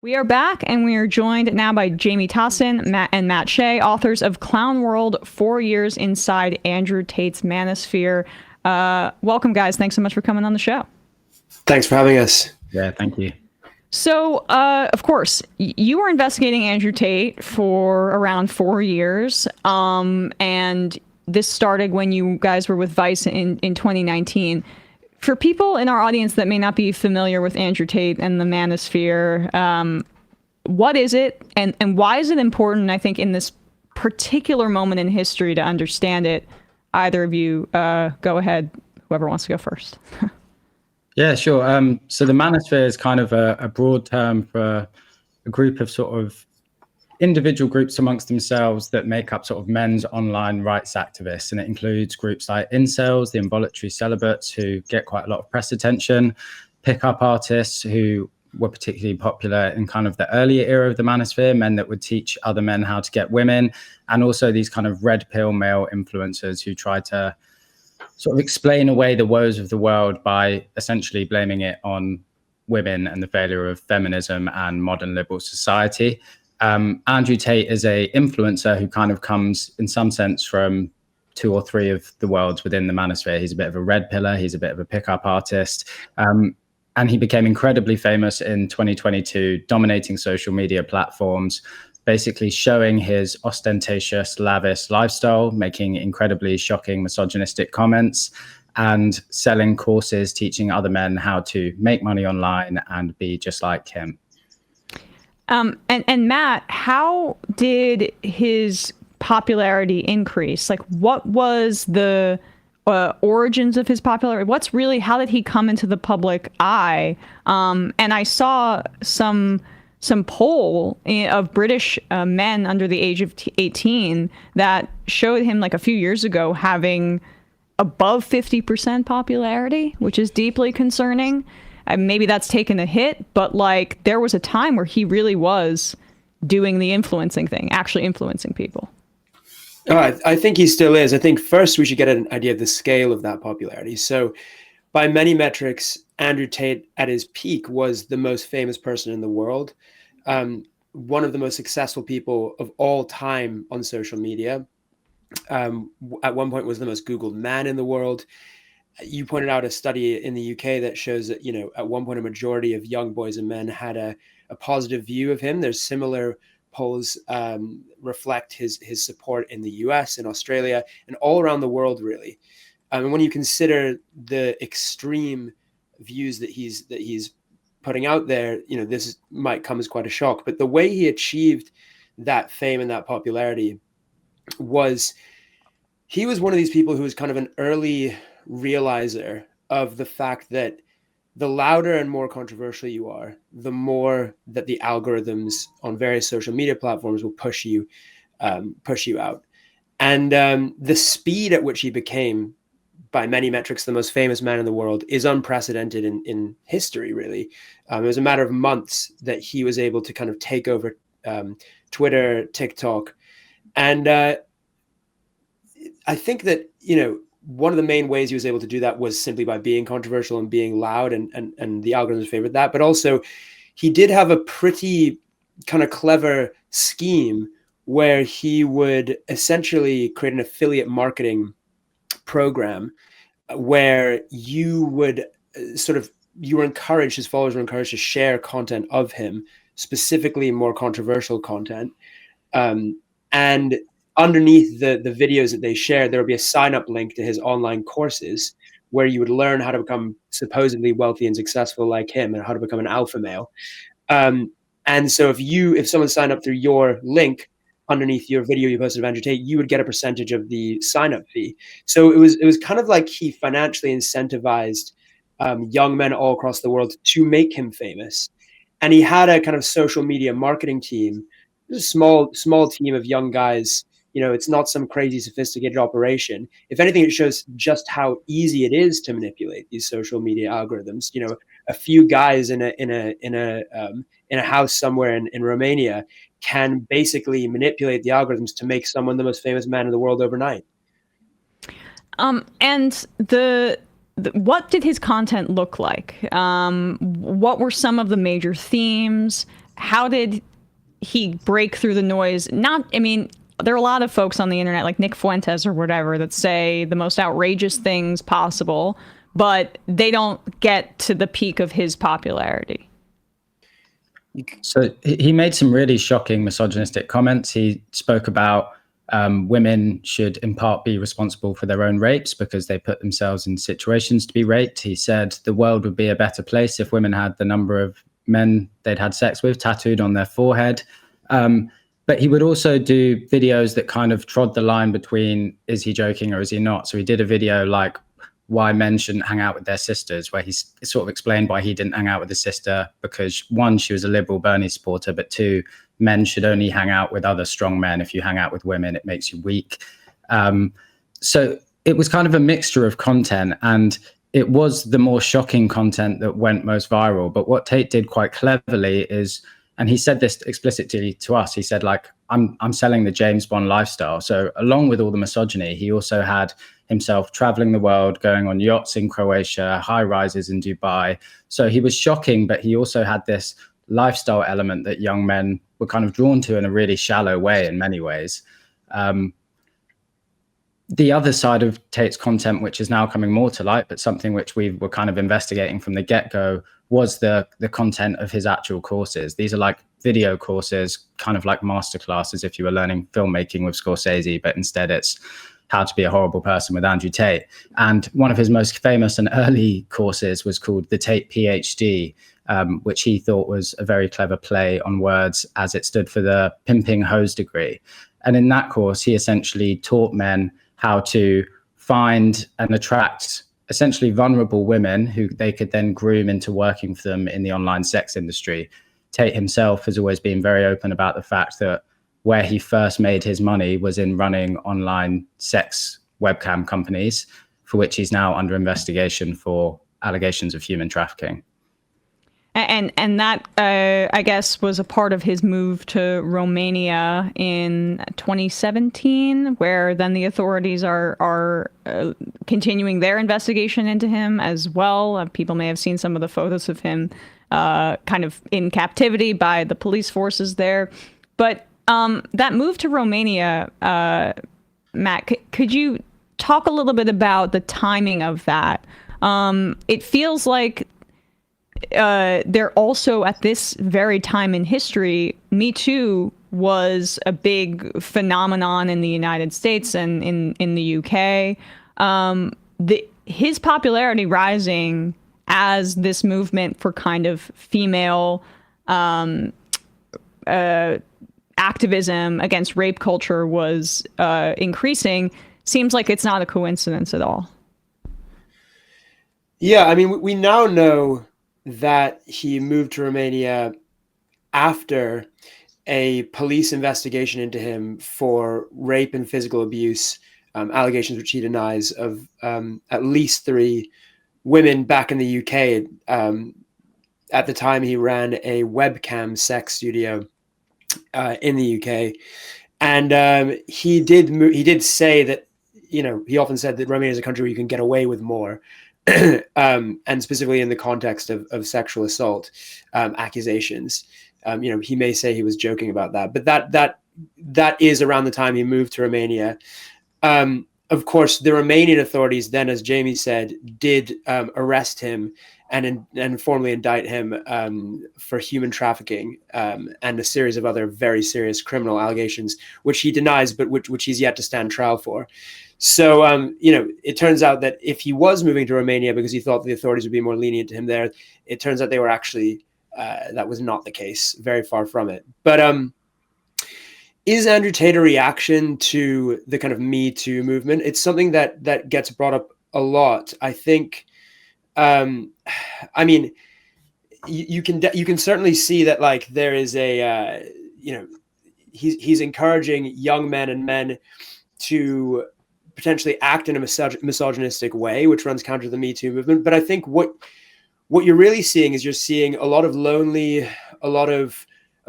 We are back, and we are joined now by Jamie Tahsin and Matt Shea, authors of Clown World: 4 Years Inside Andrew Tate's Manosphere. Welcome, guys. Thanks so much for coming on the show. Thanks for having us. Yeah, thank you. So, of course, you were investigating Andrew Tate for around 4 years, and this started when you guys were with Vice in 2019. For people in our audience that may not be familiar with Andrew Tate and the Manosphere, what is it, and why is it important, I think, in this particular moment in history to understand it? Either of you, go ahead, whoever wants to go first. Yeah, sure. So the Manosphere is kind of a broad term for a group of sort of individual groups amongst themselves that make up sort of men's online rights activists. And it includes groups like incels, the involuntary celibates, who get quite a lot of press attention, pickup artists who were particularly popular in kind of the earlier era of the Manosphere, men that would teach other men how to get women, and also these kind of red pill male influencers who try to sort of explain away the woes of the world by essentially blaming it on women and the failure of feminism and modern liberal society. Andrew Tate is a influencer who kind of comes in some sense from 2 or 3 of the worlds within the Manosphere. He's a bit of a red pillar. He's a bit of a pickup artist. And he became incredibly famous in 2022, dominating social media platforms, basically showing his ostentatious, lavish lifestyle, making incredibly shocking misogynistic comments, and selling courses teaching other men how to make money online and be just like him. And Matt, how did his popularity increase? Like, what was the origins of his popularity? How did he come into the public eye? And I saw some poll of British men under the age of 18 that showed him like a few years ago having above 50% popularity, which is deeply concerning. Maybe that's taken a hit, but like there was a time where he really was doing the influencing thing, actually influencing people. I think he still is. I think first we should get an idea of the scale of that popularity. So by many metrics, Andrew Tate at his peak was the most famous person in the world. One of the most successful people of all time on social media. At one point was the most Googled man in the world. You pointed out a study in the UK that shows that, at one point, a majority of young boys and men had a positive view of him. There's similar polls reflect his support in the US and Australia and all around the world, really. And when you consider the extreme views that he's putting out there, this might come as quite a shock. But the way he achieved that fame and that popularity was he was one of these people who was kind of an early realizer of the fact that the louder and more controversial you are, the more that the algorithms on various social media platforms will push you out. And the speed at which he became, by many metrics, the most famous man in the world is unprecedented in history, really. It was a matter of months that he was able to kind of take over Twitter, TikTok. And I think that, one of the main ways he was able to do that was simply by being controversial and being loud, and the algorithms favored that. But also he did have a pretty kind of clever scheme where he would essentially create an affiliate marketing program where you would his followers were encouraged to share content of him, specifically more controversial content. And underneath the videos that they shared, there would be a sign-up link to his online courses where you would learn how to become supposedly wealthy and successful like him and how to become an alpha male. And so if someone signed up through your link underneath your video you posted of Andrew Tate, you would get a percentage of the sign-up fee. So it was kind of like he financially incentivized young men all across the world to make him famous. And he had a kind of social media marketing team, a small team of young guys. It's not some crazy sophisticated operation. If anything, it shows just how easy it is to manipulate these social media algorithms. A few guys in a house somewhere in Romania can basically manipulate the algorithms to make someone the most famous man in the world overnight. And what did his content look like? What were some of the major themes? how did he break through the noise? There are a lot of folks on the internet, like Nick Fuentes or whatever, that say the most outrageous things possible, but they don't get to the peak of his popularity. So he made some really shocking misogynistic comments. He spoke about women should in part be responsible for their own rapes because they put themselves in situations to be raped. He said the world would be a better place if women had the number of men they'd had sex with tattooed on their forehead. But he would also do videos that kind of trod the line between, is he joking or is he not? So he did a video like why men shouldn't hang out with their sisters, where he sort of explained why he didn't hang out with his sister, because one, she was a liberal Bernie supporter, but two, men should only hang out with other strong men. If you hang out with women, it makes you weak. So it was kind of a mixture of content, and it was the more shocking content that went most viral. But what Tate did quite cleverly is, and he said this explicitly to us, he said, like, I'm selling the James Bond lifestyle. So along with all the misogyny, he also had himself traveling the world, going on yachts in Croatia, high rises in Dubai. So he was shocking, but he also had this lifestyle element that young men were kind of drawn to in a really shallow way in many ways. The other side of Tate's content, which is now coming more to light, but something which we were kind of investigating from the get-go, was the content of his actual courses. These are like video courses, kind of like masterclasses if you were learning filmmaking with Scorsese, but instead it's how to be a horrible person with Andrew Tate. And one of his most famous and early courses was called the Tate PhD, which he thought was a very clever play on words, as it stood for the pimping hose degree. And in that course, he essentially taught men how to find and attract essentially vulnerable women who they could then groom into working for them in the online sex industry. Tate himself has always been very open about the fact that where he first made his money was in running online sex webcam companies, for which he's now under investigation for allegations of human trafficking. And that, I guess, was a part of his move to Romania in 2017, where then the authorities are continuing their investigation into him as well. People may have seen some of the photos of him kind of in captivity by the police forces there. But that move to Romania, Matt, could you talk a little bit about the timing of that? It feels like they're also at this very time in history, Me Too was a big phenomenon in the United States and in the UK. His popularity rising as this movement for kind of female activism against rape culture was increasing seems like it's not a coincidence at all. Yeah, I mean, we now know that he moved to Romania after a police investigation into him for rape and physical abuse, allegations which he denies of at least 3 women back in the UK. At the time, he ran a webcam sex studio in the UK, and he did say that, you know, he often said that Romania is a country where you can get away with more. And specifically in the context of sexual assault accusations. You know, he may say he was joking about that, but that is around the time he moved to Romania. Of course, the Romanian authorities then, as Jamie said, did arrest him and formally indict him for human trafficking and a series of other very serious criminal allegations, which he denies, but which he's yet to stand trial for. So, you know, it turns out that if he was moving to Romania because he thought the authorities would be more lenient to him there, it turns out they were actually, that was not the case, very far from it. But is Andrew Tate a reaction to the kind of Me Too movement? It's something that gets brought up a lot. I think, I mean, you can certainly see that, like, there is a, you know, he's encouraging young men and men to potentially act in a misogynistic way, which runs counter to the Me Too movement. But I think what you're really seeing is you're seeing a lot of lonely, a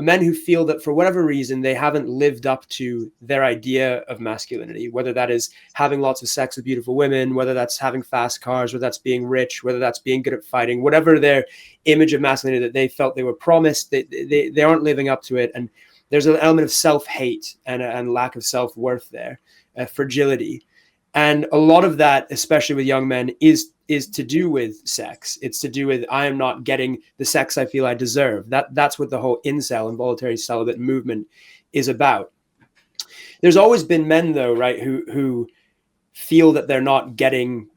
men who feel that for whatever reason they haven't lived up to their idea of masculinity, whether that is having lots of sex with beautiful women, whether that's having fast cars, whether that's being rich, whether that's being good at fighting, whatever their image of masculinity that they felt they were promised, they aren't living up to it. And there's an element of self-hate and lack of self-worth there, fragility. And a lot of that, especially with young men, is to do with sex. It's to do with, I am not getting the sex I feel I deserve. That's what the whole incel, involuntary celibate movement is about. There's always been men, though, right, who feel that they're not getting,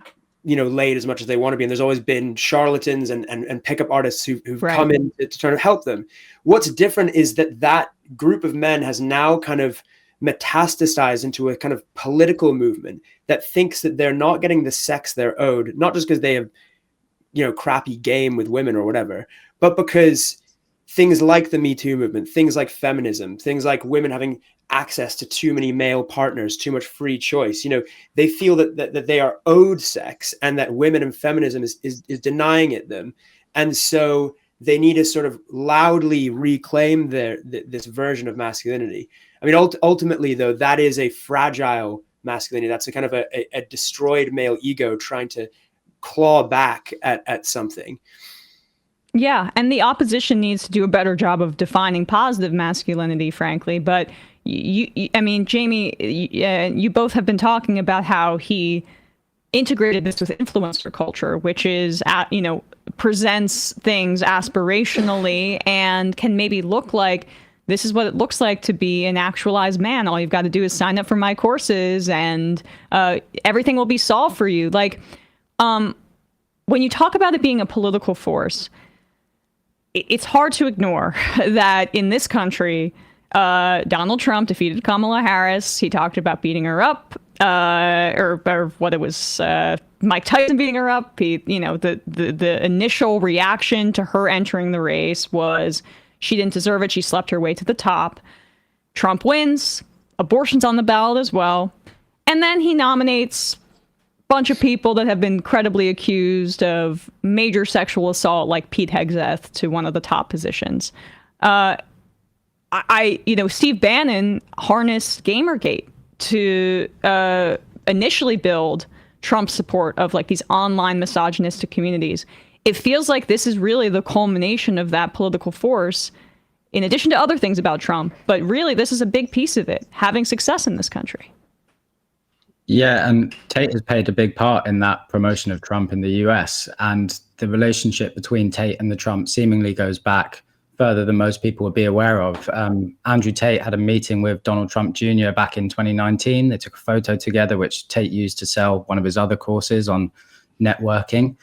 laid as much as they want to be. And there's always been charlatans and pickup artists who've Right. come in to try to help them. What's different is that group of men has now kind of metastasized into a kind of political movement that thinks that they're not getting the sex they're owed, not just because they have, crappy game with women or whatever, but because things like the Me Too movement, things like feminism, things like women having access to too many male partners, too much free choice, they feel that they are owed sex and that women and feminism is denying it them. And so they need to sort of loudly reclaim this version of masculinity. I mean, ultimately, though, that is a fragile masculinity. That's a kind of a destroyed male ego trying to claw back at something. Yeah, and the opposition needs to do a better job of defining positive masculinity, frankly. But I mean, Jamie, you both have been talking about how he integrated this with influencer culture, which is, presents things aspirationally and can maybe look like, this is what it looks like to be an actualized man. All you've got to do is sign up for my courses and everything will be solved for you. Like, when you talk about it being a political force, it's hard to ignore that in this country, Donald Trump defeated Kamala Harris. He talked about beating her up, or what it was, Mike Tyson beating her up. The initial reaction to her entering the race was she didn't deserve it. She slept her way to the top. Trump wins. Abortion's on the ballot as well. And then he nominates a bunch of people that have been credibly accused of major sexual assault, like Pete Hegseth, to one of the top positions. Steve Bannon harnessed Gamergate to initially build Trump's support of like these online misogynistic communities. It feels like this is really the culmination of that political force, in addition to other things about Trump. But really, this is a big piece of it, having success in this country. Yeah, and Tate has played a big part in that promotion of Trump in the US. And the relationship between Tate and the Trump seemingly goes back further than most people would be aware of. Andrew Tate had a meeting with Donald Trump Jr. back in 2019. They took a photo together, which Tate used to sell one of his other courses on networking.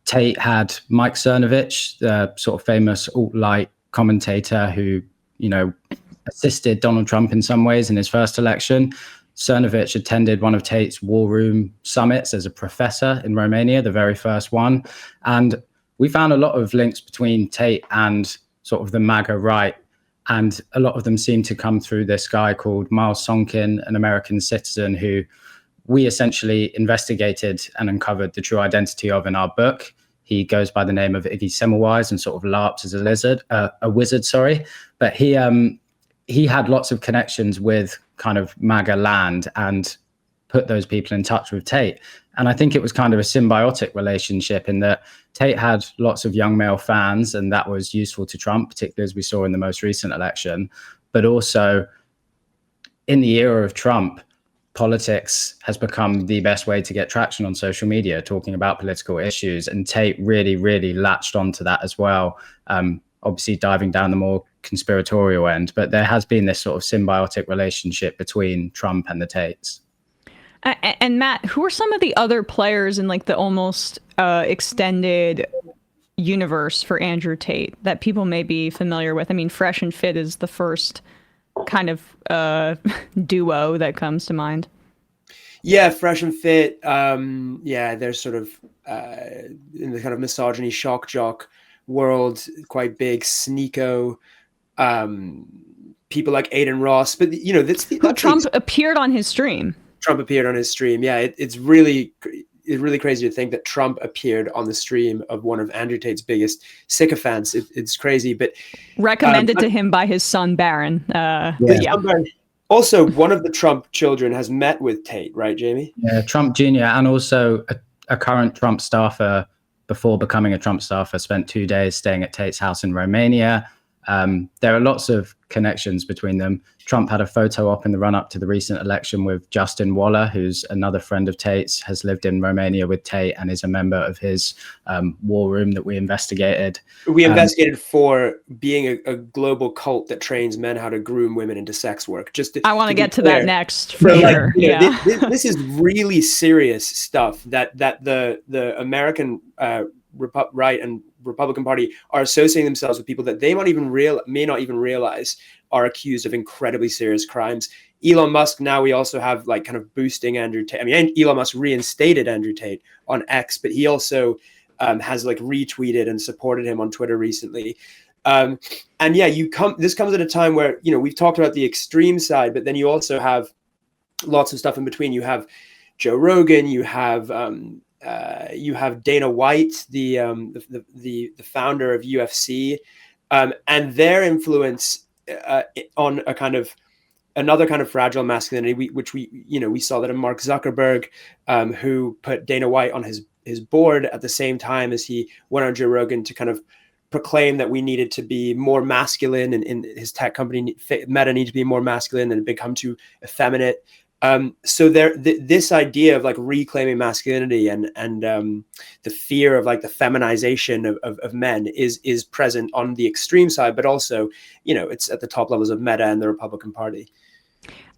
Tate had Mike Cernovich, the sort of famous alt-right commentator who, assisted Donald Trump in some ways in his first election. Cernovich attended one of Tate's War Room summits as a professor in Romania, the very first one. And we found a lot of links between Tate and sort of the MAGA right. And a lot of them seem to come through this guy called Miles Sonkin, an American citizen who we essentially investigated and uncovered the true identity of in our book. He goes by the name of Iggy Semmelweis and sort of LARPs as a wizard, sorry. But he had lots of connections with kind of MAGA land and put those people in touch with Tate. And I think it was kind of a symbiotic relationship in that Tate had lots of young male fans, and that was useful to Trump, particularly as we saw in the most recent election. But also in the era of Trump, politics has become the best way to get traction on social media, talking about political issues. And Tate really, really latched onto that as well. Obviously diving down the more conspiratorial end, but there has been this sort of symbiotic relationship between Trump and the Tates. And Matt, who are some of the other players in like the almost extended universe for Andrew Tate that people may be familiar with? I mean, Fresh and Fit is the first kind of duo that comes to mind. Yeah, Fresh and Fit. They're sort of in the kind of misogyny shock jock world, quite big. Sneeko, people like Aiden Ross, but Trump appeared on his stream. Trump appeared on his stream. Yeah, it's really it's really crazy to think that Trump appeared on the stream of one of Andrew Tate's biggest sycophants. It's crazy, but Recommended to him by his son Barron. Yeah. Also, one of the Trump children has met with Tate, right, Jamie? Yeah, Trump Jr. and also a current Trump staffer before becoming a Trump staffer spent 2 days staying at Tate's house in Romania. There are lots of connections between them. Trump had a photo op in the run-up to the recent election with Justin Waller, who's another friend of Tate's, has lived in Romania with Tate and is a member of his war room that we investigated. We investigated for being a global cult that trains men how to groom women into sex work. I want to get to that next. For so, sure. This is really serious stuff that the American right and Republican Party are associating themselves with people that they may not even realize are accused of incredibly serious crimes. Elon Musk, now we also have like kind of boosting Andrew Tate. I mean, Elon Musk reinstated Andrew Tate on X, but he also has like retweeted and supported him on Twitter recently. And yeah, this comes at a time where, we've talked about the extreme side, but then you also have lots of stuff in between. You have Joe Rogan, you have Dana White, the founder of UFC, and their influence on another kind of fragile masculinity, which we saw that in Mark Zuckerberg, who put Dana White on his board at the same time as he went on Joe Rogan to kind of proclaim that we needed to be more masculine, and in his tech company Meta needed to be more masculine and become too effeminate. So this idea of like reclaiming masculinity and the fear of like the feminization of men is present on the extreme side, but also, it's at the top levels of Meta and the Republican Party.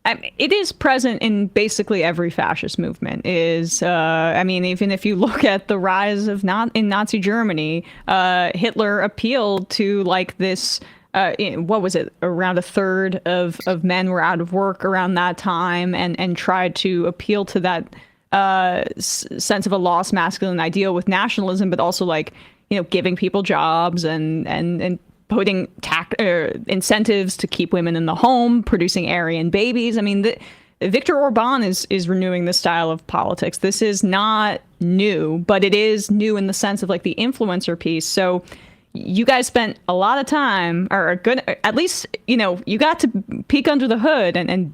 It is present in basically every fascist movement. Even if you look at the rise of in Nazi Germany, Hitler appealed to like this. What was it? Around a third of men were out of work around that time, and tried to appeal to that sense of a lost masculine ideal with nationalism, but also like giving people jobs and putting incentives to keep women in the home, producing Aryan babies. I mean, Viktor Orban is renewing this style of politics. This is not new, but it is new in the sense of like the influencer piece. So you guys spent a lot of time, or at least, you got to peek under the hood and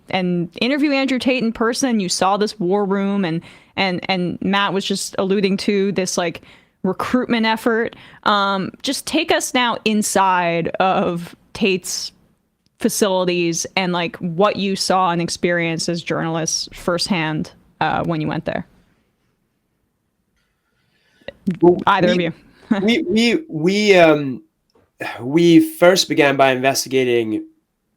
interview Andrew Tate in person. You saw this war room, and Matt was just alluding to this like recruitment effort. Just take us now inside of Tate's facilities and like what you saw and experienced as journalists firsthand when you went there. Either of you. We first began by investigating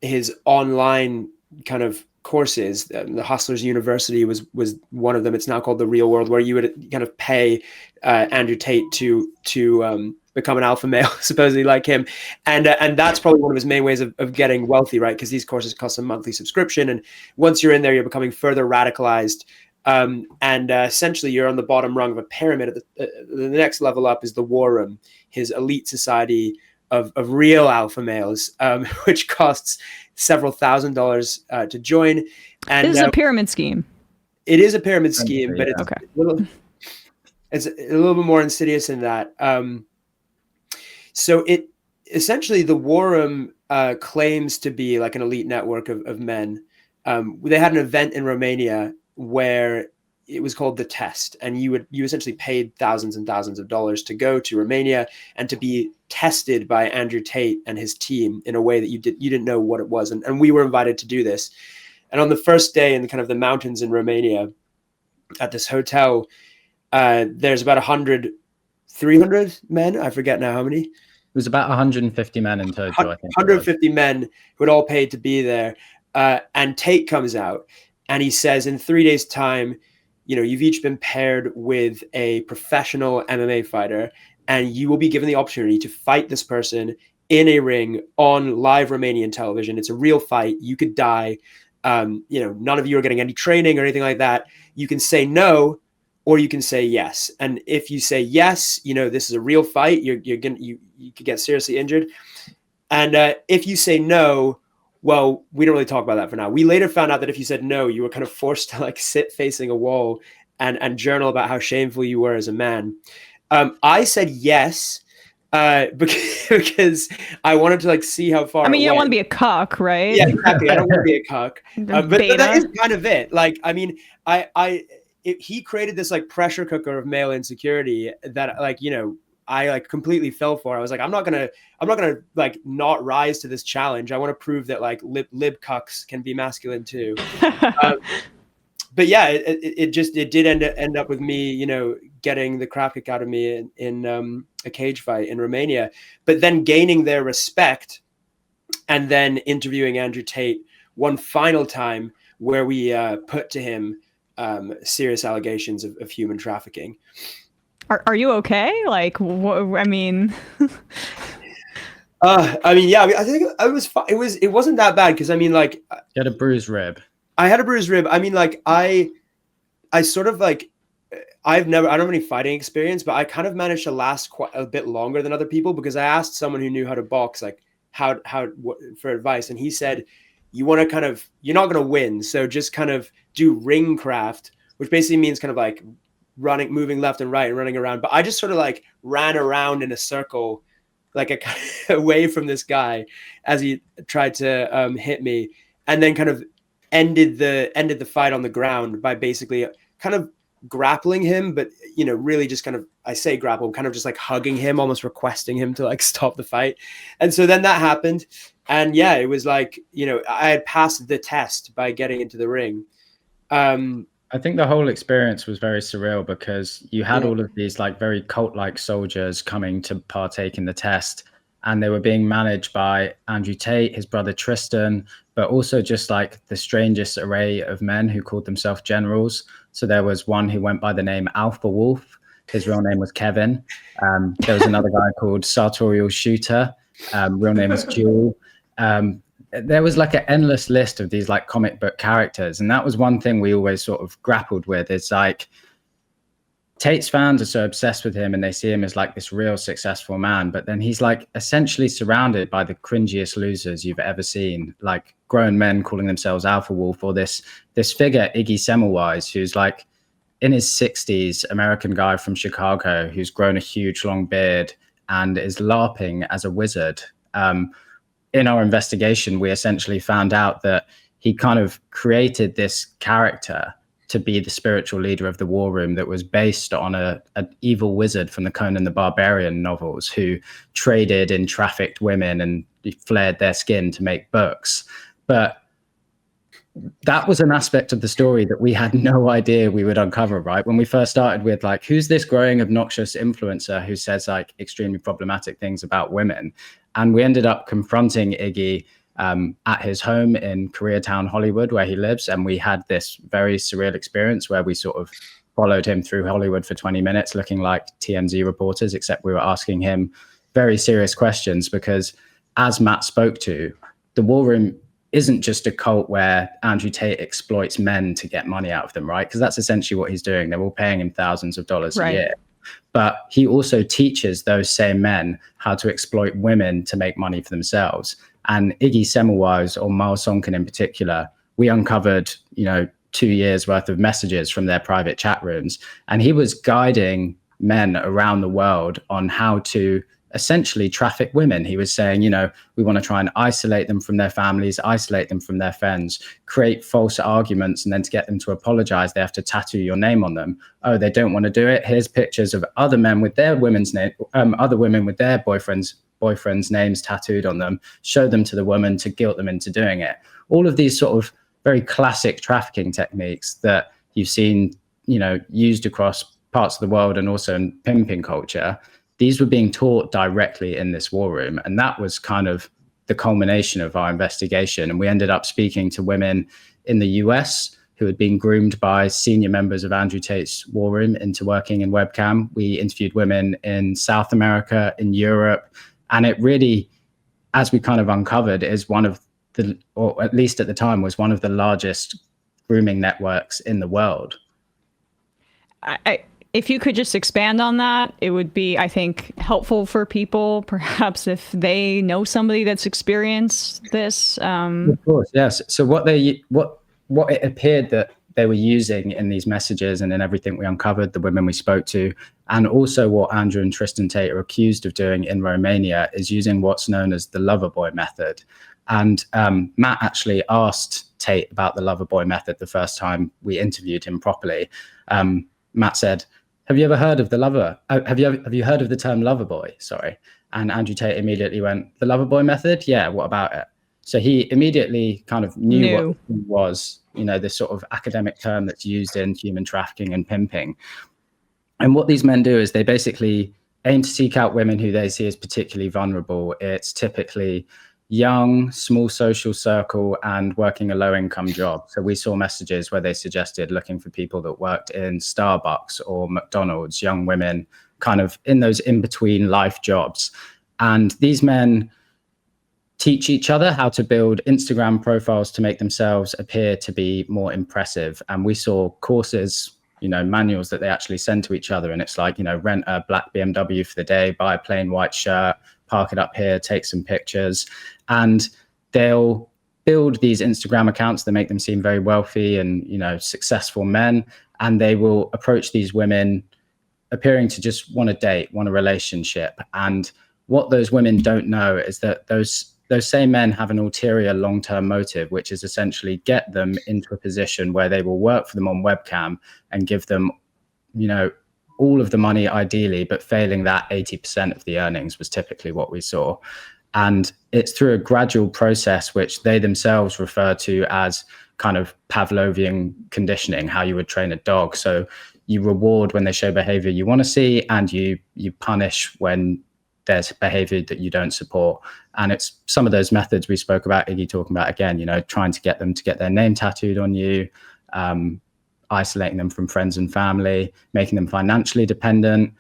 his online kind of courses. The Hustlers University was one of them. It's now called The Real World, where you would kind of pay Andrew Tate to become an alpha male, supposedly like him, and that's probably one of his main ways of getting wealthy, right? Because these courses cost a monthly subscription, and once you're in there, you're becoming further radicalized. And essentially you're on the bottom rung of a pyramid. The next level up is the War Room, his elite society of real alpha males, which costs several $1,000s to join. And this is a pyramid scheme. It is a pyramid scheme, but it's, okay. It's a little bit more insidious than that. So it essentially, the War Room claims to be like an elite network of men. They had an event in Romania where it was called The Test, and you essentially paid thousands and thousands of dollars to go to Romania and to be tested by Andrew Tate and his team in a way that you didn't know what it was. And we were invited to do this. And on the first day in kind of the mountains in Romania at this hotel, there's about 300 men. I forget now how many. It was about 150 men in total, I think. 150 men who had all paid to be there. And Tate comes out and he says, in 3 days' time, you've each been paired with a professional MMA fighter, and you will be given the opportunity to fight this person in a ring on live Romanian television. It's a real fight. You could die. None of you are getting any training or anything like that. You can say no, or you can say yes. And if you say yes, this is a real fight. You could get seriously injured. And if you say no, well, we don't really talk about that for now. We later found out that if you said no, you were kind of forced to like sit facing a wall and journal about how shameful you were as a man. I said yes, because I wanted to like see how far. I mean, it you don't want went. to be a cuck, right? Yeah, exactly. I don't want to be a cuck, but that is Beta. kind of it. Like, I mean, he created this like pressure cooker of male insecurity that, like, you know, I like completely fell for. I was like, I'm not gonna like not rise to this challenge. I want to prove that like lib cucks can be masculine too. But yeah, it did end up with me, you know, getting the crap kicked out of me in a cage fight in Romania, but then gaining their respect, and then interviewing Andrew Tate one final time where we put to him serious allegations of human trafficking. Are you okay? Like, I mean, yeah, I think it was fine. It wasn't that bad because I mean, like, You had a bruised rib. I had a bruised rib. I mean, like, I sort of like, I don't have any fighting experience, but I kind of managed to last quite a bit longer than other people because I asked someone who knew how to box, like, what for advice, and he said, you want to kind of, you're not going to win, so just kind of do ring craft, which basically means kind of like moving left and right and running around. But I just sort of like ran around in a circle, like away from this guy as he tried to hit me, and then kind of ended the fight on the ground by basically kind of grappling him, but, you know, really just kind of, I say grapple, kind of just like hugging him, almost requesting him to like stop the fight. And so then that happened, and yeah, it was like, you know, I had passed the test by getting into the ring. I think the whole experience was very surreal because you had all of these like very cult-like soldiers coming to partake in the test, and they were being managed by Andrew Tate, his brother Tristan, but also just like the strangest array of men who called themselves generals. So there was one who went by the name Alpha Wolf. His real name was Kevin. There was another guy called Sartorial Shooter. Real name was Jewel. There was like an endless list of these like comic book characters. And that was one thing we always sort of grappled with. It's like Tate's fans are so obsessed with him and they see him as like this real successful man, but then he's like essentially surrounded by the cringiest losers you've ever seen, like grown men calling themselves Alpha Wolf, or this figure, Iggy Semmelweis, who's like in his 60s, American guy from Chicago who's grown a huge long beard and is LARPing as a wizard. In our investigation, we essentially found out that he kind of created this character to be the spiritual leader of the war room that was based on an evil wizard from the Conan the Barbarian novels who traded in trafficked women and flared their skin to make books. But that was an aspect of the story that we had no idea we would uncover, right? When we first started with like, who's this growing obnoxious influencer who says like extremely problematic things about women? And we ended up confronting Iggy at his home in Koreatown, Hollywood, where he lives. And we had this very surreal experience where we sort of followed him through Hollywood for 20 minutes, looking like TMZ reporters, except we were asking him very serious questions because, as Matt spoke to, the war room isn't just a cult where Andrew Tate exploits men to get money out of them, right? Because that's essentially what he's doing. They're all paying him thousands of dollars a year. But he also teaches those same men how to exploit women to make money for themselves. And Iggy Semmelweis, or Miles Sonkin in particular, we uncovered, 2 years worth of messages from their private chat rooms. And he was guiding men around the world on how to essentially traffic women. He was saying, we want to try and isolate them from their families, isolate them from their friends, create false arguments, and then to get them to apologize, they have to tattoo your name on them. Oh, they don't want to do it. Here's pictures of other men with their women's name, other women with their boyfriends' names tattooed on them. Show them to the woman to guilt them into doing it. All of these sort of very classic trafficking techniques that you've seen, used across parts of the world and also in pimping culture. These were being taught directly in this war room. And that was kind of the culmination of our investigation. And we ended up speaking to women in the US who had been groomed by senior members of Andrew Tate's war room into working in webcam. We interviewed women in South America, in Europe. And it really, as we kind of uncovered, is one of the, or at least at the time, was one of the largest grooming networks in the world. If you could just expand on that, it would be, I think, helpful for people, perhaps if they know somebody that's experienced this. Of course, yes. So what it appeared that they were using in these messages and in everything we uncovered, the women we spoke to, and also what Andrew and Tristan Tate are accused of doing in Romania is using what's known as the lover boy method. And Matt actually asked Tate about the lover boy method the first time we interviewed him properly. Matt said, have you ever heard of the lover? Have you heard of the term lover boy? Sorry. And Andrew Tate immediately went, the lover boy method? Yeah, what about it? So he immediately kind of knew what it was, you know, this sort of academic term that's used in human trafficking and pimping. And what these men do is they basically aim to seek out women who they see as particularly vulnerable. It's typically young, small social circle, and working a low-income job. So we saw messages where they suggested looking for people that worked in Starbucks or McDonald's, young women kind of in those in-between life jobs. And these men teach each other how to build Instagram profiles to make themselves appear to be more impressive. And we saw courses, you know, manuals that they actually send to each other. And it's like, you know, rent a black BMW for the day, buy a plain white shirt, park it up here, take some pictures. And they'll build these Instagram accounts that make them seem very wealthy and, you know, successful men. And they will approach these women appearing to just want a date, want a relationship. And what those women don't know is that those same men have an ulterior long-term motive, which is essentially get them into a position where they will work for them on webcam and give them, you know, all of the money ideally, but failing that 80% of the earnings was typically what we saw. And it's through a gradual process, which they themselves refer to as kind of Pavlovian conditioning, how you would train a dog. So you reward when they show behavior you want to see, and you punish when there's behavior that you don't support. And it's some of those methods we spoke about, Iggy talking about again, you know, trying to get them to get their name tattooed on you, isolating them from friends and family, making them financially dependent.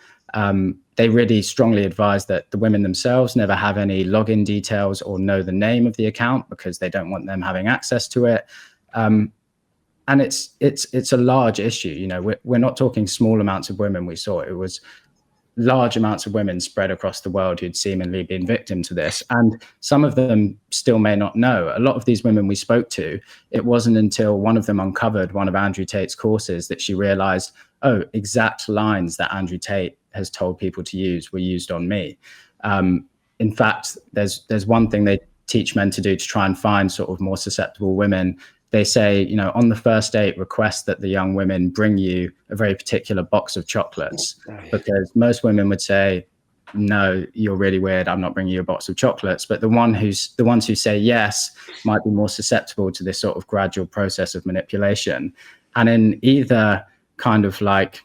They really strongly advise that the women themselves never have any login details or know the name of the account because they don't want them having access to it. And it's a large issue. You know, we're not talking small amounts of women we saw. It was large amounts of women spread across the world who'd seemingly been victim to this. And some of them still may not know. A lot of these women we spoke to, it wasn't until one of them uncovered one of Andrew Tate's courses that she realized, oh, exact lines that Andrew Tate has told people to use were used on me. In fact, there's one thing they teach men to do to try and find sort of more susceptible women. They say, you know, on the first date, request that the young women bring you a very particular box of chocolates, because most women would say, no, you're really weird, I'm not bringing you a box of chocolates. But the ones who say yes might be more susceptible to this sort of gradual process of manipulation. And in either kind of like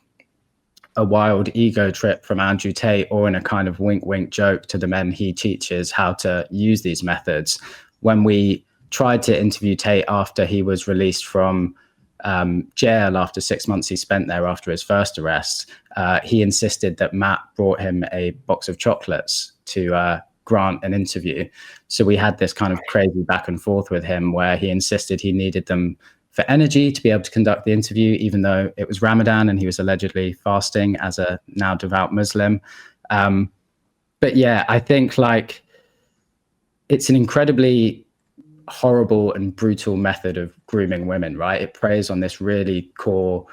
a wild ego trip from Andrew Tate or in a kind of wink, wink joke to the men he teaches how to use these methods, when we tried to interview Tate after he was released from jail after 6 months he spent there after his first arrest, he insisted that Matt brought him a box of chocolates to grant an interview. So we had this kind of crazy back and forth with him where he insisted he needed them for energy to be able to conduct the interview, even though it was Ramadan and he was allegedly fasting as a now devout Muslim. But yeah, I think like it's an incredibly horrible and brutal method of grooming women, right? It preys on this really core,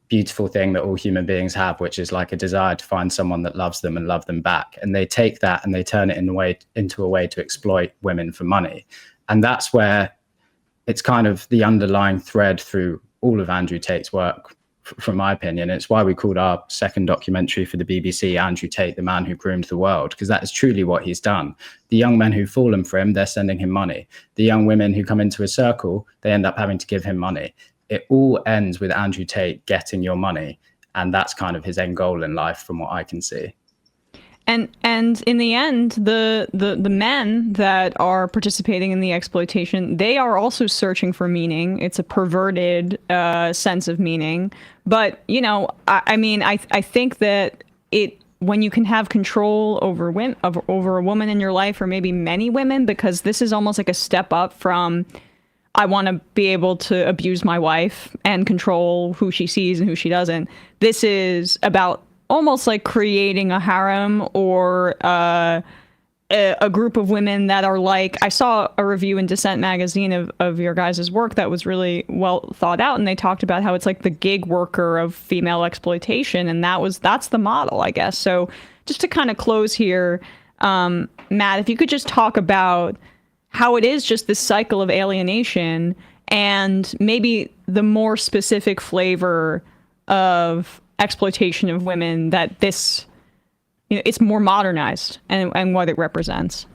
beautiful thing that all human beings have, which is like a desire to find someone that loves them and love them back. And they take that and they turn it into a way to exploit women for money. And that's where it's kind of the underlying thread through all of Andrew Tate's work, from my opinion. It's why we called our second documentary for the BBC, Andrew Tate, the Man Who Groomed the World, because that is truly what he's done. The young men who've fallen for him, they're sending him money. The young women who come into his circle, they end up having to give him money. It all ends with Andrew Tate getting your money. And that's kind of his end goal in life, from what I can see. And in the end, the men that are participating in the exploitation, they are also searching for meaning. It's a perverted sense of meaning. But, you know, I think that when you can have control over a woman in your life, or maybe many women, because this is almost like a step up from, I want to be able to abuse my wife and control who she sees and who she doesn't. This is about almost like creating a harem or a group of women that are like, I saw a review in Dissent magazine of your guys' work that was really well thought out, and they talked about how it's like the gig worker of female exploitation, and that's the model, I guess. So just to kind of close here, Matt, if you could just talk about how it is just this cycle of alienation and maybe the more specific flavor of exploitation of women that this, it's more modernized and what it represents.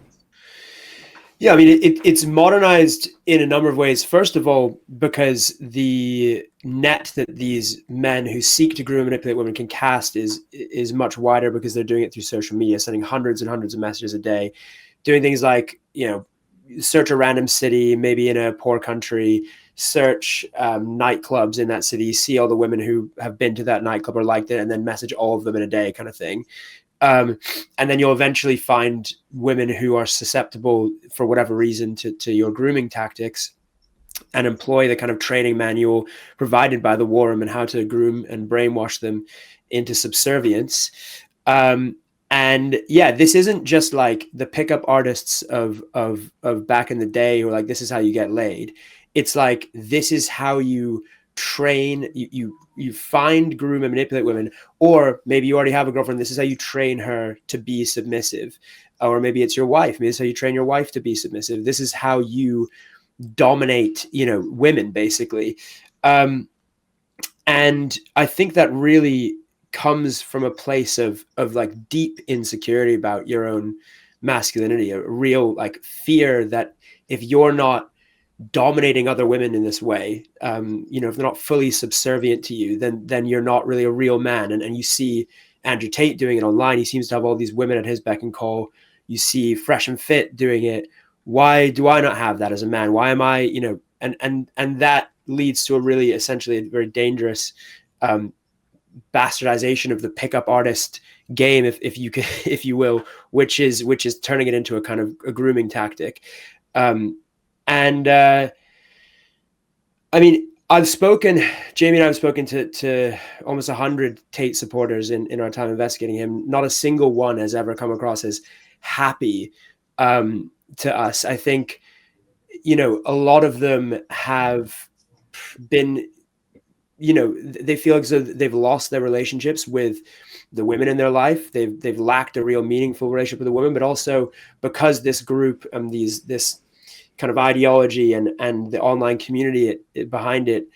Yeah, I mean, it's modernized in a number of ways. First of all, because the net that these men who seek to groom and manipulate women can cast is much wider, because they're doing it through social media, sending hundreds and hundreds of messages a day, doing things like, search a random city, maybe in a poor country, search nightclubs in that city, see all the women who have been to that nightclub or liked it, and then message all of them in a day, kind of thing. And then you'll eventually find women who are susceptible for whatever reason to your grooming tactics, and employ the kind of training manual provided by the war room and how to groom and brainwash them into subservience. And yeah, this isn't just like the pickup artists of back in the day who are like, this is how you get laid. It's like, this is how you train, you find, groom, and manipulate women. Or maybe you already have a girlfriend. This is how you train her to be submissive. Or maybe it's your wife. Maybe it's how you train your wife to be submissive. This is how you dominate, women, basically. And I think that really comes from a place of like deep insecurity about your own masculinity, a real like fear that if you're not dominating other women in this way, if they're not fully subservient to you, then you're not really a real man. And you see Andrew Tate doing it online. He seems to have all these women at his beck and call. You see Fresh and Fit doing it. Why do I not have that as a man? Why am I, and that leads to a really essentially a very dangerous bastardization of the pickup artist game, if you will, which is turning it into a kind of a grooming tactic. I mean, Jamie and I have spoken to almost 100 Tate supporters in our time investigating him. Not a single one has ever come across as happy to us. I think, a lot of them have been, they feel as though they've lost their relationships with the women in their life. They've lacked a real meaningful relationship with the women, but also because this group, this kind of ideology and the online community behind it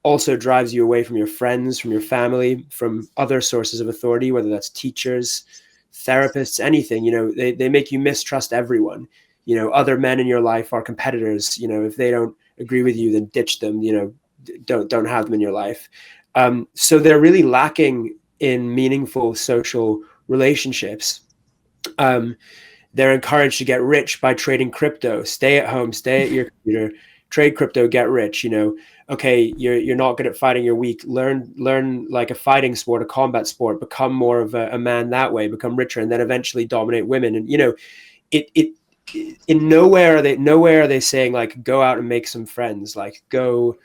also drives you away from your friends, from your family, from other sources of authority, whether that's teachers, therapists, anything. They make you mistrust everyone. Other men in your life are competitors. If they don't agree with you, then ditch them. Don't have them in your life. So they're really lacking in meaningful social relationships. They're encouraged to get rich by trading crypto. Stay at home, stay at your computer, trade crypto, get rich. Okay, you're not good at fighting, you're weak. Learn like a fighting sport, a combat sport. Become more of a man that way. Become richer, and then eventually dominate women. And nowhere are they saying like go out and make some friends. Like go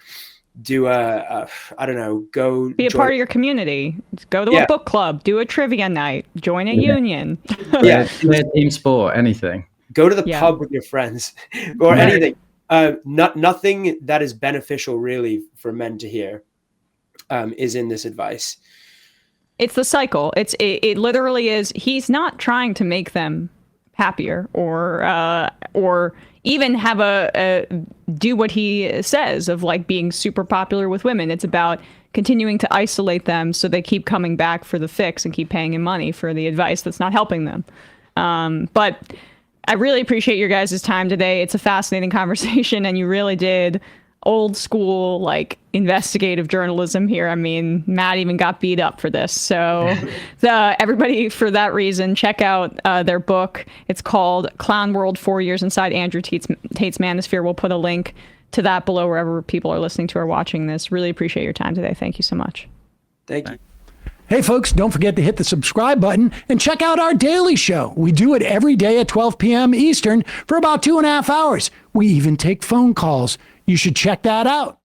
do I don't know, go be a part of your community, go to a book club, do a trivia night, join a union. Play a team sport, anything. Go to the pub with your friends or anything. Nothing that is beneficial really for men to hear is in this advice. It's the cycle. It literally is. He's not trying to make them happier or even have do what he says of like being super popular with women. It's about continuing to isolate them so they keep coming back for the fix and keep paying him money for the advice that's not helping them. But I really appreciate your guys' time today. It's a fascinating conversation, and you really did old school like investigative journalism here. I mean, Matt even got beat up for this. So everybody, for that reason, check out their book. It's called Clown World: 4 Years Inside Andrew Tate's Manosphere. We'll put a link to that below wherever people are listening to or watching this. Really appreciate your time today. Thank you so much. Thank you. Hey, folks, don't forget to hit the subscribe button and check out our daily show. We do it every day at 12 p.m. Eastern for about 2.5 hours. We even take phone calls. You should check that out.